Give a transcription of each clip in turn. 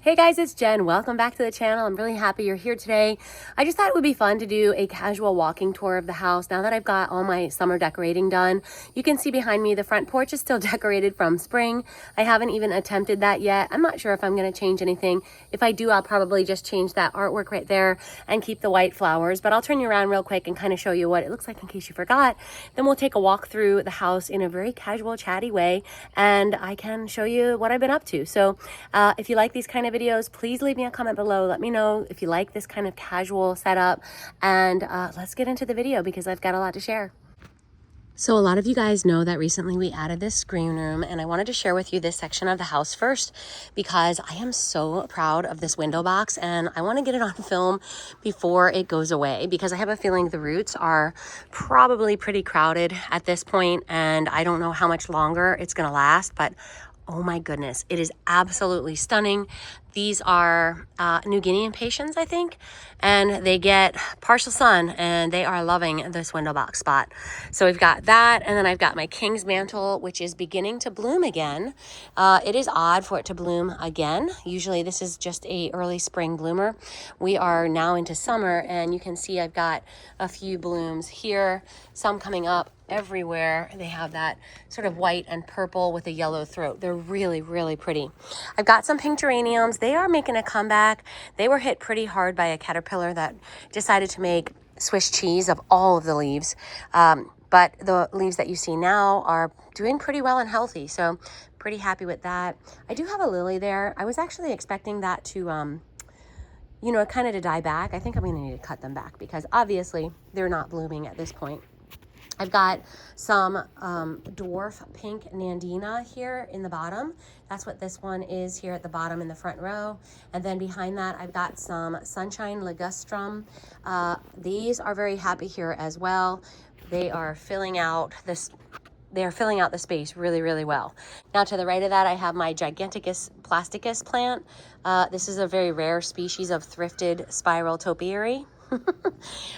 Hey guys, it's Jen. Welcome back to the channel. I'm really happy you're here today. I just thought it would be fun to do a casual walking tour of the house now that I've got all my summer decorating done. You can see behind me the front porch is still decorated from spring. I haven't even attempted that yet. I'm not sure if I'm going to change anything. If I do, I'll probably just change that artwork right there and keep the white flowers. But I'll turn you around real quick and kind of show you what it looks like in case you forgot. Then we'll take a walk through the house in a very casual, chatty way, and I can show you what I've been up to. So if you like these kind of videos, please leave me a comment below. Let me know if you like this kind of casual setup, and let's get into the video because I've got a lot to share. So a lot of you guys know that recently we added this screen room, and I wanted to share with you this section of the house first because I am so proud of this window box and I want to get it on film before it goes away because I have a feeling the roots are probably pretty crowded at this point, and I don't know how much longer it's going to last, but oh my goodness, it is absolutely stunning. These are New Guinean patients, I think, and they get partial sun and they are loving this window box spot. So we've got that, and then I've got my king's mantle, which is beginning to bloom again. It is odd for it to bloom again. Usually this is just a early spring bloomer. We are now into summer, and you can see I've got a few blooms here, some coming up everywhere. They have that sort of white and purple with a yellow throat. They're really, really pretty. I've got some pink geraniums. They are making a comeback. They were hit pretty hard by a caterpillar that decided to make Swiss cheese of all of the leaves. But the leaves that you see now are doing pretty well and healthy. So pretty happy with that. I do have a lily there. I was actually expecting that to, you know, kind of to die back. I think I'm gonna need to cut them back because obviously they're not blooming at this point. I've got some dwarf pink Nandina here in the bottom. That's what this one is here at the bottom in the front row. And then behind that, I've got some sunshine ligustrum. These are very happy here as well. They are filling out this. They are filling out the space really, really well. Now to the right of that, I have my Giganticus plasticus plant. This is a very rare species of thrifted spiral topiary.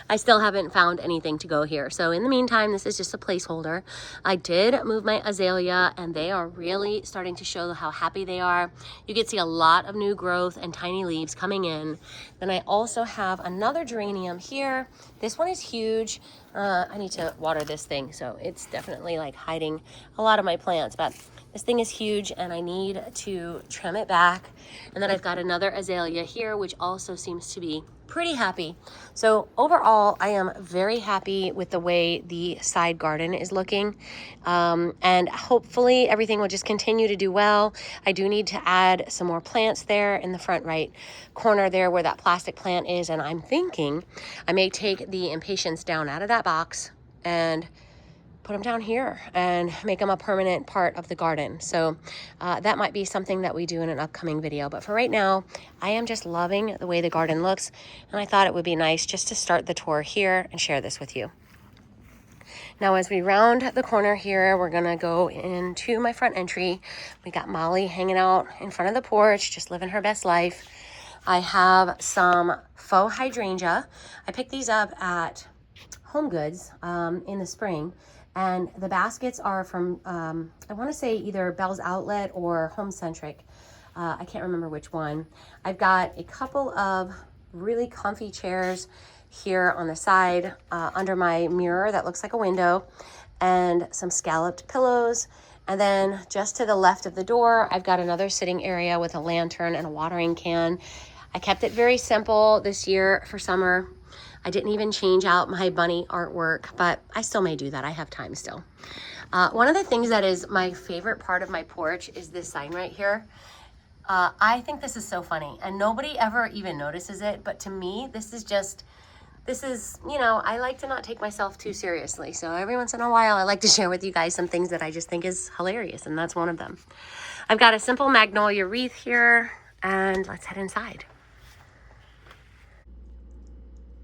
I still haven't found anything to go here. So in the meantime, this is just a placeholder. I did move my azalea, and they are really starting to show how happy they are. You can see a lot of new growth and tiny leaves coming in. Then I also have another geranium here. This one is huge. I need to water this thing, so it's definitely like hiding a lot of my plants, but this thing is huge and I need to trim it back. And then I've got another azalea here, which also seems to be pretty happy. So overall, I am very happy with the way the side garden is looking. And hopefully everything will just continue to do well. I do need to add some more plants there in the front right corner there where that plastic plant is. And I'm thinking I may take the impatiens down out of that box and put them down here and make them a permanent part of the garden. So that might be something that we do in an upcoming video. But for right now, I am just loving the way the garden looks. And I thought it would be nice just to start the tour here and share this with you. Now, as we round the corner here, we're gonna go into my front entry. We got Molly hanging out in front of the porch, just living her best life. I have some faux hydrangea. I picked these up at Home Goods in the spring. And the baskets are from, I want to say either Bell's Outlet or Home Centric. I can't remember which one. I've got a couple of really comfy chairs here on the side under my mirror that looks like a window, and some scalloped pillows. And then just to the left of the door, I've got another sitting area with a lantern and a watering can. I kept it very simple this year for summer. I didn't even change out my bunny artwork, but I still may do that. I have time still. One of the things that is my favorite part of my porch is this sign right here. I think this is so funny, and nobody ever even notices it, but to me, this is, you know, I like to not take myself too seriously. So every once in a while, I like to share with you guys some things that I just think is hilarious, and that's one of them. I've got a simple magnolia wreath here, and let's head inside.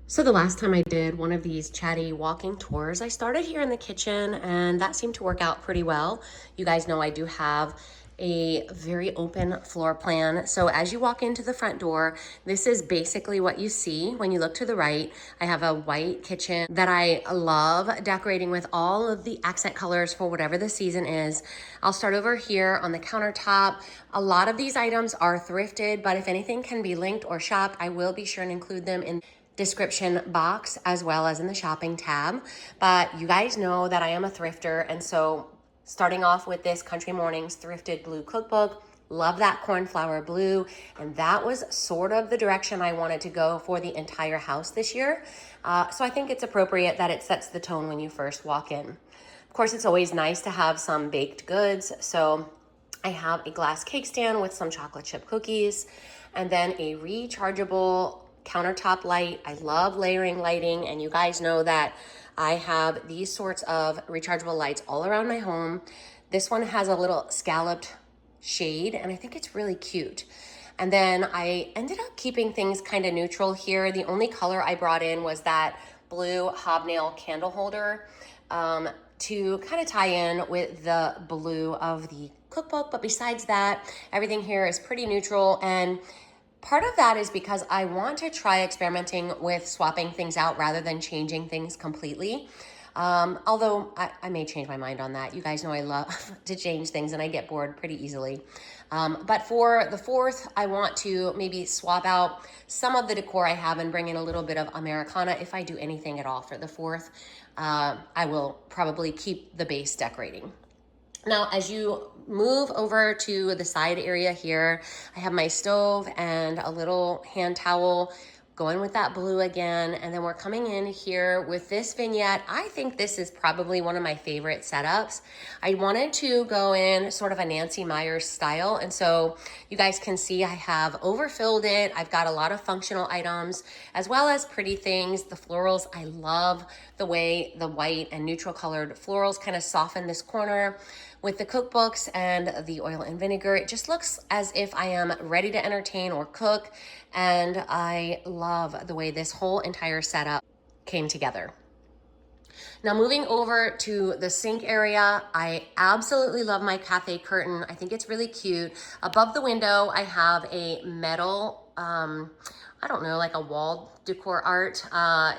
So the last time I did one of these chatty walking tours, I started here in the kitchen, and that seemed to work out pretty well. You guys know I do have a very open floor plan. So as you walk into the front door, this is basically what you see. When you look to the right, I have a white kitchen that I love decorating with all of the accent colors for whatever the season is. I'll start over here on the countertop. A lot of these items are thrifted, but if anything can be linked or shopped, I will be sure and include them in description box as well as in the shopping tab. But you guys know that I am a thrifter, and so starting off with this Country Mornings Thrifted Blue Cookbook, love that cornflower blue, and that was sort of the direction I wanted to go for the entire house this year. So I think it's appropriate that it sets the tone when you first walk in. Of course, it's always nice to have some baked goods, so I have a glass cake stand with some chocolate chip cookies, and then a rechargeable countertop light. I love layering lighting, and you guys know that I have these sorts of rechargeable lights all around my home. This one has a little scalloped shade, and I think it's really cute. And then I ended up keeping things kind of neutral here. The only color I brought in was that blue hobnail candle holder to kind of tie in with the blue of the cookbook. But besides that, everything here is pretty neutral, and part of that is because I want to try experimenting with swapping things out rather than changing things completely. Although I may change my mind on that. You guys know I love to change things and I get bored pretty easily. But for the 4th, I want to maybe swap out some of the decor I have and bring in a little bit of Americana if I do anything at all for the 4th. I will probably keep the base decorating. Now, as you move over to the side area here, I have my stove and a little hand towel going with that blue again. And then we're coming in here with this vignette. I think this is probably one of my favorite setups. I wanted to go in sort of a Nancy Meyers style. And so you guys can see I have overfilled it. I've got a lot of functional items as well as pretty things. The florals, I love the way the white and neutral colored florals kind of soften this corner. With the cookbooks and the oil and vinegar, it just looks as if I am ready to entertain or cook. And I love the way this whole entire setup came together. Now moving over to the sink area, I absolutely love my cafe curtain. I think it's really cute. Above the window, I have a metal, I don't know, like a wall decor art.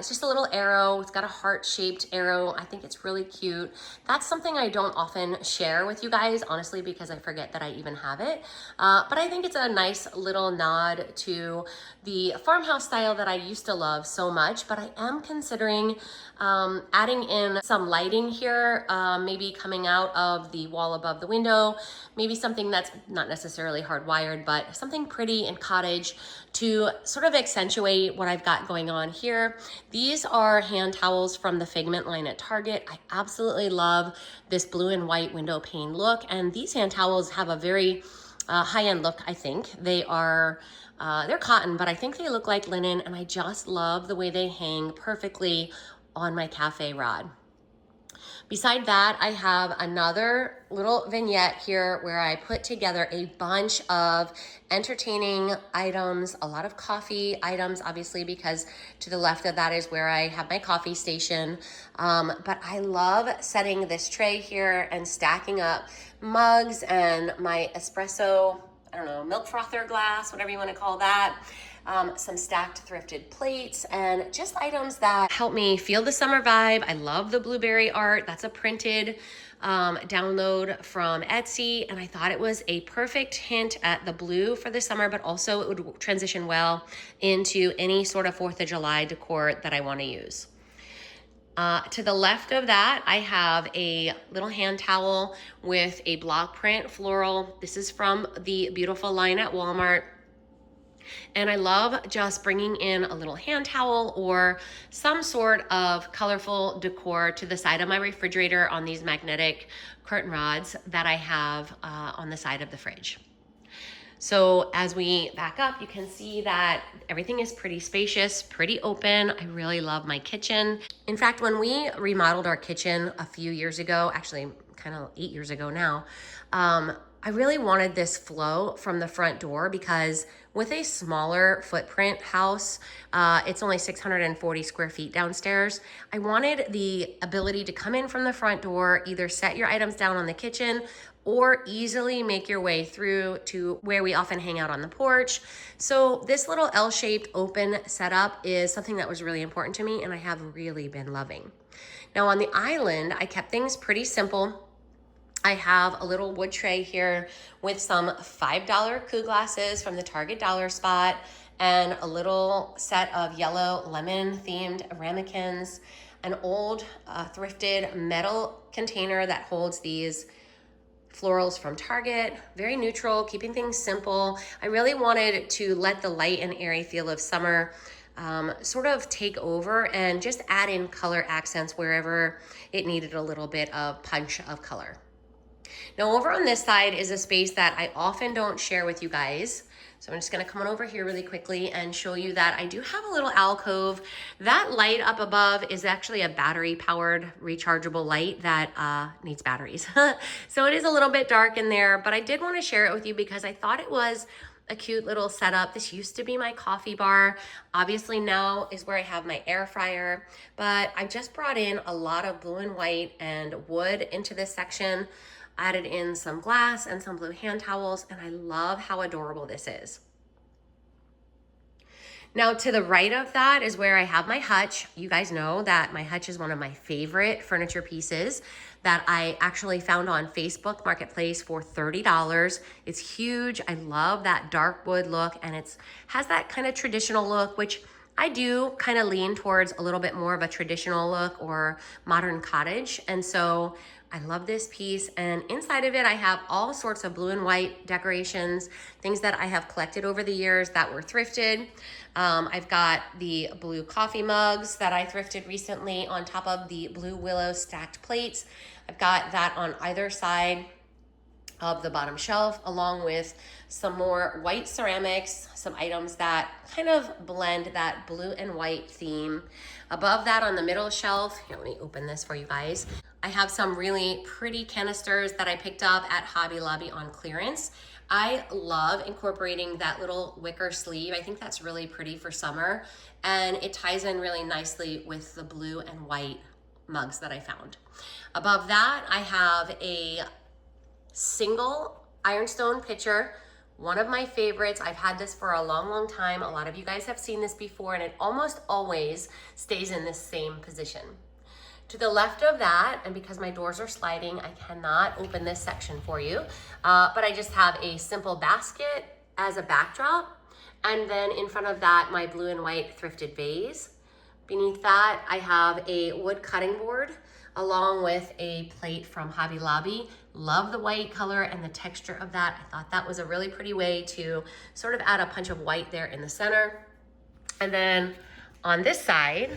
It's just a little arrow. It's got a heart-shaped arrow. I think it's really cute. That's something I don't often share with you guys, honestly, because I forget that I even have it. But I think it's a nice little nod to the farmhouse style that I used to love so much, but I am considering adding in some lighting here, maybe coming out of the wall above the window, maybe something that's not necessarily hardwired, but something pretty and cottage to sort of accentuate what I've got going on here. These are hand towels from the Figment line at Target. I absolutely love this blue and white window pane look, and these hand towels have a very high-end look, I think. They are, they're cotton, but I think they look like linen, and I just love the way they hang perfectly on my cafe rod. Beside that, I have another little vignette here where I put together a bunch of entertaining items, a lot of coffee items, obviously, because to the left of that is where I have my coffee station. But I love setting this tray here and stacking up mugs and my espresso, I don't know, milk frother glass, whatever you want to call that. Some stacked thrifted plates and just items that help me feel the summer vibe. I love the blueberry art. That's a printed download from Etsy, and I thought it was a perfect hint at the blue for the summer, but also it would transition well into any sort of 4th of July decor that I want to use. To the left of that, I have a little hand towel with a block print floral. This is from the Beautiful line at Walmart. And I love just bringing in a little hand towel or some sort of colorful decor to the side of my refrigerator on these magnetic curtain rods that I have on the side of the fridge. So as we back up, you can see that everything is pretty spacious, pretty open. I really love my kitchen. In fact, when we remodeled our kitchen a few years ago, actually kind of 8 years ago now, I really wanted this flow from the front door because with a smaller footprint house, it's only 640 square feet downstairs. I wanted the ability to come in from the front door, either set your items down on the kitchen or easily make your way through to where we often hang out on the porch. So this little L-shaped open setup is something that was really important to me and I have really been loving. Now on the island, I kept things pretty simple. I have a little wood tray here with some $5 Coup glasses from the Target Dollar Spot and a little set of yellow lemon themed ramekins, an old thrifted metal container that holds these florals from Target, very neutral, keeping things simple. I really wanted to let the light and airy feel of summer sort of take over and just add in color accents wherever it needed a little bit of punch of color. Now over on this side is a space that I often don't share with you guys. So I'm just gonna come on over here really quickly and show you that I do have a little alcove. That light up above is actually a battery powered rechargeable light that needs batteries. So it is a little bit dark in there, but I did wanna share it with you because I thought it was a cute little setup. This used to be my coffee bar. Obviously now is where I have my air fryer, but I just brought in a lot of blue and white and wood into this section. Added in some glass and some blue hand towels, and I love how adorable this is. Now to the right of that is where I have my hutch. You guys know that my hutch is one of my favorite furniture pieces that I actually found on Facebook Marketplace for $30. It's huge. I love that dark wood look, and it has that kind of traditional look, which I do kind of lean towards a little bit more of a traditional look or modern cottage. And so I love this piece, and inside of it I have all sorts of blue and white decorations, things that I have collected over the years that were thrifted. I've got the blue coffee mugs that I thrifted recently on top of the blue willow stacked plates. I've got that on either side of the bottom shelf, along with some more white ceramics, some items that kind of blend that blue and white theme. Above that on the middle shelf, here, let me open this for you guys. I have some really pretty canisters that I picked up at Hobby Lobby on clearance. I love incorporating that little wicker sleeve. I think that's really pretty for summer, and it ties in really nicely with the blue and white mugs that I found. Above that, I have a single ironstone pitcher, one of my favorites. I've had this for a long, long time. A lot of you guys have seen this before, and it almost always stays in this same position. To the left of that, and because my doors are sliding, I cannot open this section for you, but I just have a simple basket as a backdrop, and then in front of that, my blue and white thrifted vase. Beneath that, I have a wood cutting board along with a plate from Hobby Lobby. Love the white color and the texture of that. I thought that was a really pretty way to sort of add a punch of white there in the center. And then on this side,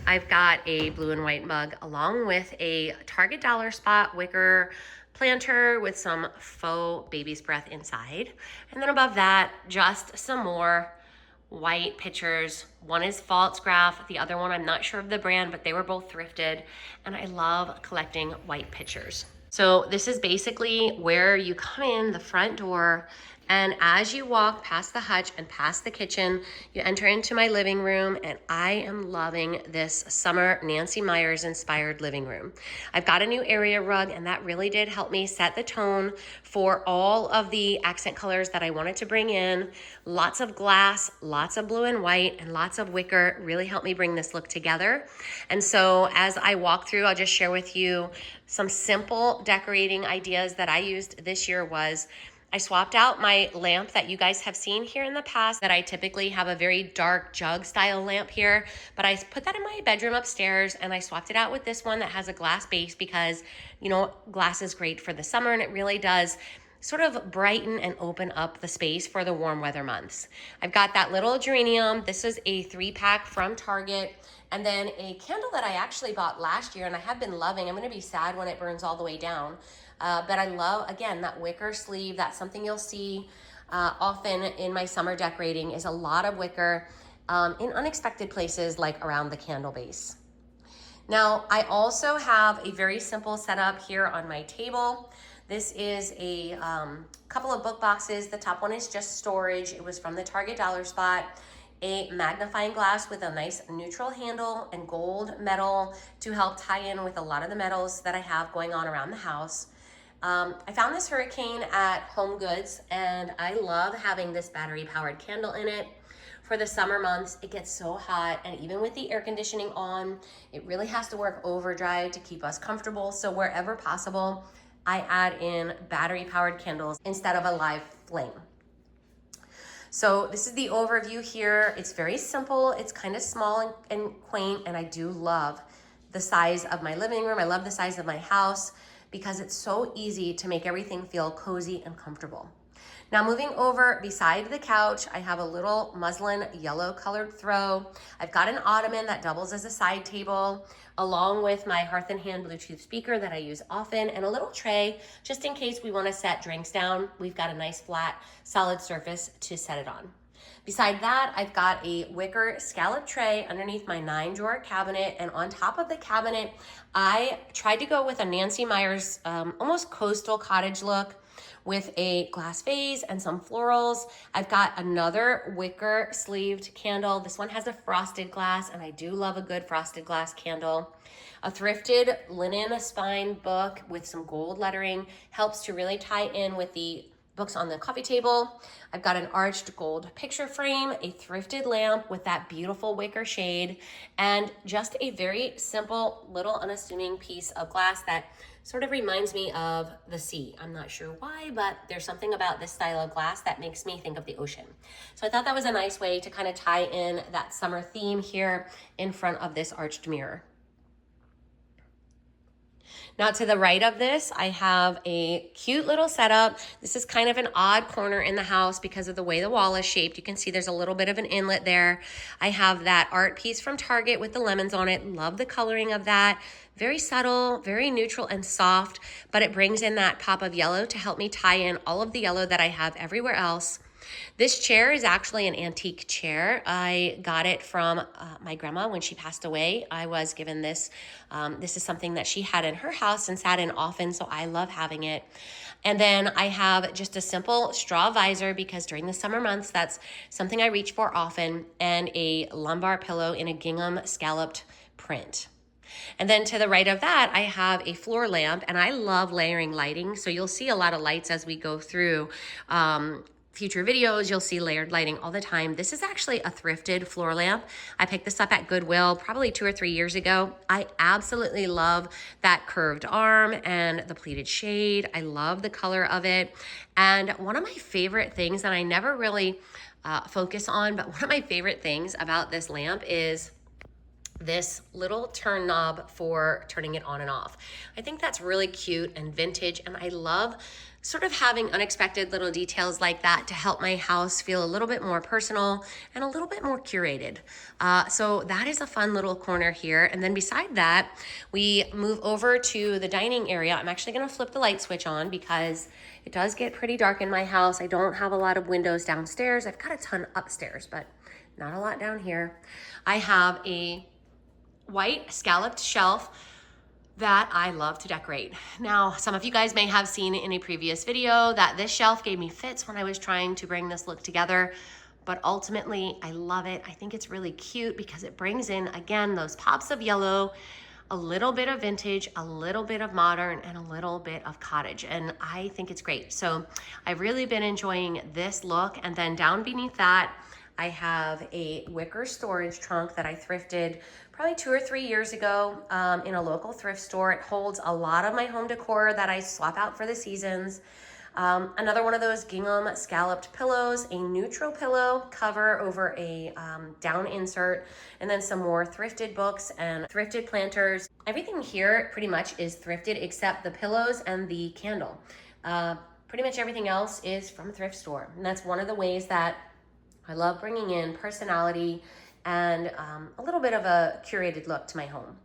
I've got a blue and white mug along with a Target Dollar Spot wicker planter with some faux baby's breath inside. And then above that, just some more white pitchers. One is Pfaltzgraff, the other one I'm not sure of the brand, but they were both thrifted, and I love collecting white pitchers. So this is basically where you come in the front door, and as you walk past the hutch and past the kitchen, you enter into my living room, and I am loving this summer Nancy Meyers inspired living room. I've got a new area rug, and that really did help me set the tone for all of the accent colors that I wanted to bring in. Lots of glass, lots of blue and white, and lots of wicker really helped me bring this look together. And so as I walk through, I'll just share with you some simple decorating ideas that I used this year. I swapped out my lamp that you guys have seen here in the past, that I typically have a very dark jug style lamp here, but I put that in my bedroom upstairs, and I swapped it out with this one that has a glass base because, you know, glass is great for the summer, and it really does sort of brighten and open up the space for the warm weather months. I've got that little geranium. This is a 3-pack from Target. And then a candle that I actually bought last year and I have been loving. I'm gonna be sad when it burns all the way down. But I love, again, that wicker sleeve. That's something you'll see often in my summer decorating, is a lot of wicker in unexpected places like around the candle base. Now, I also have a very simple setup here on my table. This is a couple of book boxes. The top one is just storage. It was from the Target Dollar Spot. A magnifying glass with a nice neutral handle and gold metal to help tie in with a lot of the metals that I have going on around the house. I found this Hurricane at Home Goods, and I love having this battery powered candle in it. For the summer months, it gets so hot, and even with the air conditioning on, it really has to work overdrive to keep us comfortable. So wherever possible, I add in battery powered candles instead of a live flame. So this is the overview here. It's very simple. It's kind of small and quaint, and I do love the size of my living room. I love the size of my house because it's so easy to make everything feel cozy and comfortable. Now moving over beside the couch, I have a little muslin yellow colored throw. I've got an ottoman that doubles as a side table, along with my Hearth and Hand Bluetooth speaker that I use often, and a little tray just in case we want to set drinks down. We've got a nice flat solid surface to set it on. Beside that, I've got a wicker scallop tray underneath my 9-drawer cabinet, and on top of the cabinet, I tried to go with a Nancy Meyers almost coastal cottage look with a glass vase and some florals. I've got another wicker sleeved candle. This one has a frosted glass, and I do love a good frosted glass candle. A thrifted linen spine book with some gold lettering helps to really tie in with the books on the coffee table. I've got an arched gold picture frame, a thrifted lamp with that beautiful wicker shade, and just a very simple little unassuming piece of glass that sort of reminds me of the sea. I'm not sure why, but there's something about this style of glass that makes me think of the ocean. So I thought that was a nice way to kind of tie in that summer theme here in front of this arched mirror. Now to the right of this, I have a cute little setup. This is kind of an odd corner in the house because of the way the wall is shaped. You can see there's a little bit of an inlet there. I have that art piece from Target with the lemons on it. Love the coloring of that. Very subtle, very neutral and soft, but it brings in that pop of yellow to help me tie in all of the yellow that I have everywhere else. This chair is actually an antique chair. I got it from my grandma when she passed away. I was given this. This is something that she had in her house and sat in often, so I love having it. And then I have just a simple straw visor because during the summer months, that's something I reach for often, and a lumbar pillow in a gingham scalloped print. And then to the right of that, I have a floor lamp, and I love layering lighting. So you'll see a lot of lights as we go through future videos. You'll see layered lighting all the time. This is actually a thrifted floor lamp. I picked this up at Goodwill probably 2 or 3 years ago. I absolutely love that curved arm and the pleated shade. I love the color of it. And one of my favorite things that I never really focus on, but one of my favorite things about this lamp is this little turn knob for turning it on and off. I think that's really cute and vintage, and I love sort of having unexpected little details like that to help my house feel a little bit more personal and a little bit more curated. So that is a fun little corner here. And then beside that, we move over to the dining area. I'm actually gonna flip the light switch on because it does get pretty dark in my house. I don't have a lot of windows downstairs. I've got a ton upstairs, but not a lot down here. I have a white scalloped shelf that I love to decorate. Now, some of you guys may have seen in a previous video that this shelf gave me fits when I was trying to bring this look together, but ultimately I love it. I think it's really cute because it brings in, again, those pops of yellow, a little bit of vintage, a little bit of modern, and a little bit of cottage, and I think it's great. So I've really been enjoying this look. And then down beneath that, I have a wicker storage trunk that I thrifted probably 2 or 3 years ago in a local thrift store. It holds a lot of my home decor that I swap out for the seasons. Another one of those gingham scalloped pillows, a neutral pillow cover over a down insert, and then some more thrifted books and thrifted planters. Everything here pretty much is thrifted except the pillows and the candle. Pretty much everything else is from a thrift store. And that's one of the ways that I love bringing in personality and a little bit of a curated look to my home.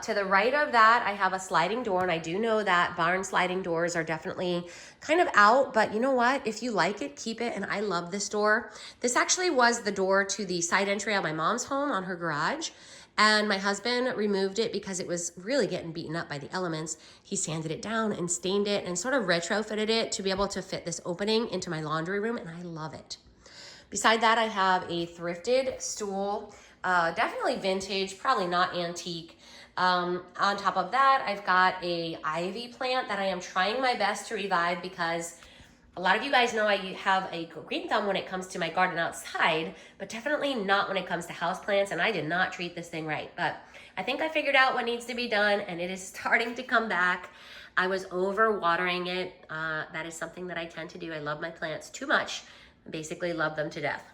To the right of that, I have a sliding door, and I do know that barn sliding doors are definitely kind of out, but you know what? If you like it, keep it, and I love this door. This actually was the door to the side entry of my mom's home on her garage, And my husband removed it because it was really getting beaten up by the elements. He sanded it down and stained it and sort of retrofitted it to be able to fit this opening into my laundry room, and I love it. Beside that, I have a thrifted stool, definitely vintage, probably not antique. On top of that, I've got a ivy plant that I am trying my best to revive because a lot of you guys know I have a green thumb when it comes to my garden outside, but definitely not when it comes to houseplants, and I did not treat this thing right. But I think I figured out what needs to be done, and it is starting to come back. I was over watering it. That is something that I tend to do. I love my plants too much. Basically love them to death.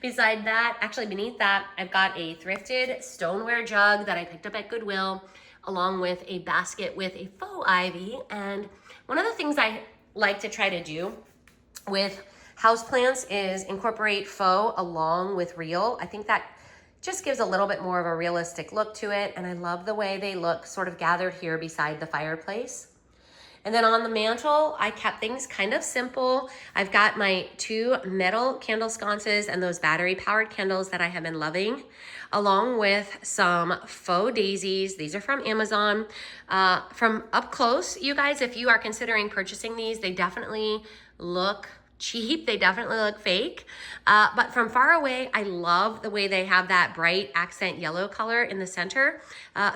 Beside that, actually beneath that, I've got a thrifted stoneware jug that I picked up at Goodwill, along with a basket with a faux ivy. And one of the things I like to try to do with houseplants is incorporate faux along with real. I think that just gives a little bit more of a realistic look to it. And I love the way they look sort of gathered here beside the fireplace. And then on the mantle, I kept things kind of simple. I've got my 2 metal candle sconces and those battery powered candles that I have been loving, along with some faux daisies. These are from Amazon. From up close, you guys, if you are considering purchasing these, they definitely look cheap. They definitely look fake. But from far away, I love the way they have that bright accent yellow color in the center.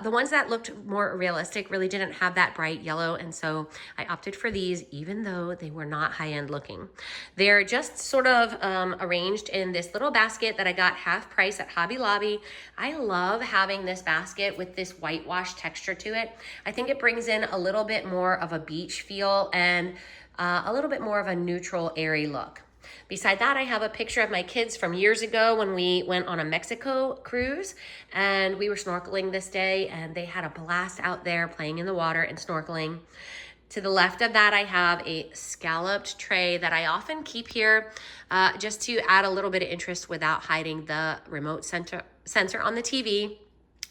The ones that looked more realistic really didn't have that bright yellow. And so I opted for these, even though they were not high-end looking. They're just sort of arranged in this little basket that I got half price at Hobby Lobby. I love having this basket with this whitewash texture to it. I think it brings in a little bit more of a beach feel and a little bit more of a neutral, airy look. Beside that, I have a picture of my kids from years ago when we went on a Mexico cruise, and we were snorkeling this day, and they had a blast out there playing in the water and snorkeling. To the left of that, I have a scalloped tray that I often keep here just to add a little bit of interest without hiding the remote sensor on the TV.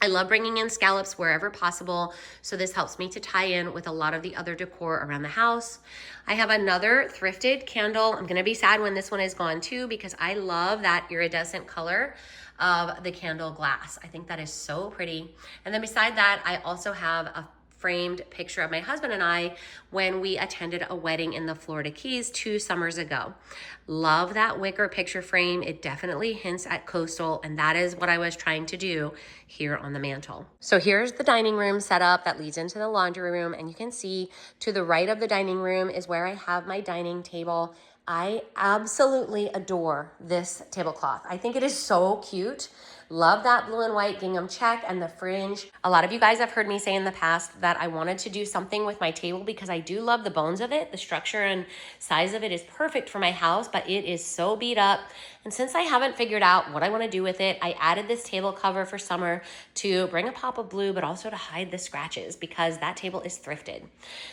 I love bringing in scallops wherever possible, so this helps me to tie in with a lot of the other decor around the house. I have another thrifted candle. I'm gonna be sad when this one is gone too, because I love that iridescent color of the candle glass. I think that is so pretty. And then beside that, I also have a framed picture of my husband and I when we attended a wedding in the Florida Keys 2 summers ago. Love that wicker picture frame. It definitely hints at coastal, and that is what I was trying to do here on the mantle. So here's the dining room setup that leads into the laundry room, and you can see to the right of the dining room is where I have my dining table. I absolutely adore this tablecloth. I think it is so cute. Love that blue and white gingham check and the fringe. A lot of you guys have heard me say in the past that I wanted to do something with my table because I do love the bones of it. The structure and size of it is perfect for my house, but it is so beat up. And since I haven't figured out what I want to do with it, I added this table cover for summer to bring a pop of blue, but also to hide the scratches because that table is thrifted.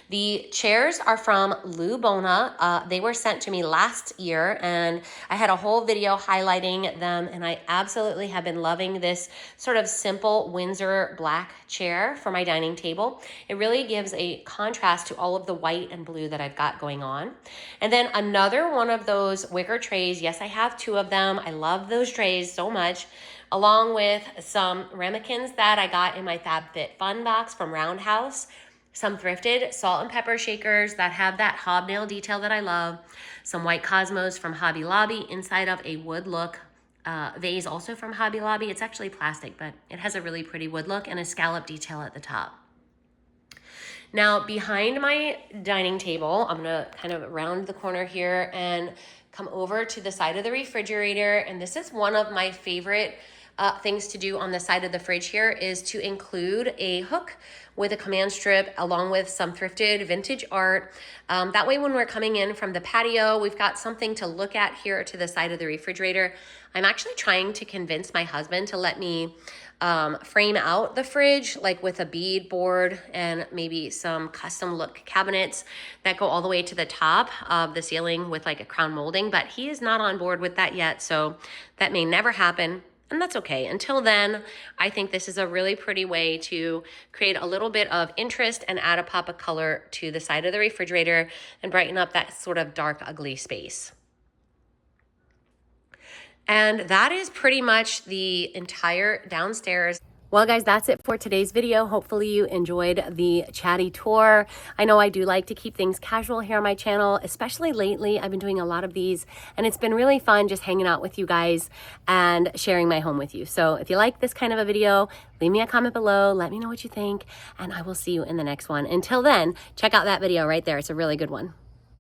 The chairs are from Lou Bona. They were sent to me last year, and I had a whole video highlighting them, and I absolutely have been loving this sort of simple Windsor black chair for my dining table. It really gives a contrast to all of the white and blue that I've got going on. And then another one of those wicker trays. Yes, I have 2 of them. I love those trays so much, along with some ramekins that I got in my FabFitFun box from Roundhouse, some thrifted salt and pepper shakers that have that hobnail detail that I love, some white Cosmos from Hobby Lobby inside of a wood look vase also from Hobby Lobby. It's actually plastic, but it has a really pretty wood look and a scallop detail at the top. Now, behind my dining table, I'm gonna kind of round the corner here and come over to the side of the refrigerator. And this is one of my favorite things to do on the side of the fridge here is to include a hook with a command strip along with some thrifted vintage art. That way when we're coming in from the patio, we've got something to look at here to the side of the refrigerator. I'm actually trying to convince my husband to let me frame out the fridge, like with a bead board and maybe some custom look cabinets that go all the way to the top of the ceiling with like a crown molding, but he is not on board with that yet, so that may never happen. And that's okay. Until then, I think this is a really pretty way to create a little bit of interest and add a pop of color to the side of the refrigerator and brighten up that sort of dark, ugly space. And that is pretty much the entire downstairs. Well, guys, that's it for today's video. Hopefully you enjoyed the Chatty tour. I know I do like to keep things casual here on my channel, especially lately. I've been doing a lot of these, and it's been really fun just hanging out with you guys and sharing my home with you. So if you like this kind of a video, leave me a comment below. Let me know what you think, and I will see you in the next one. Until then, check out that video right there. It's a really good one.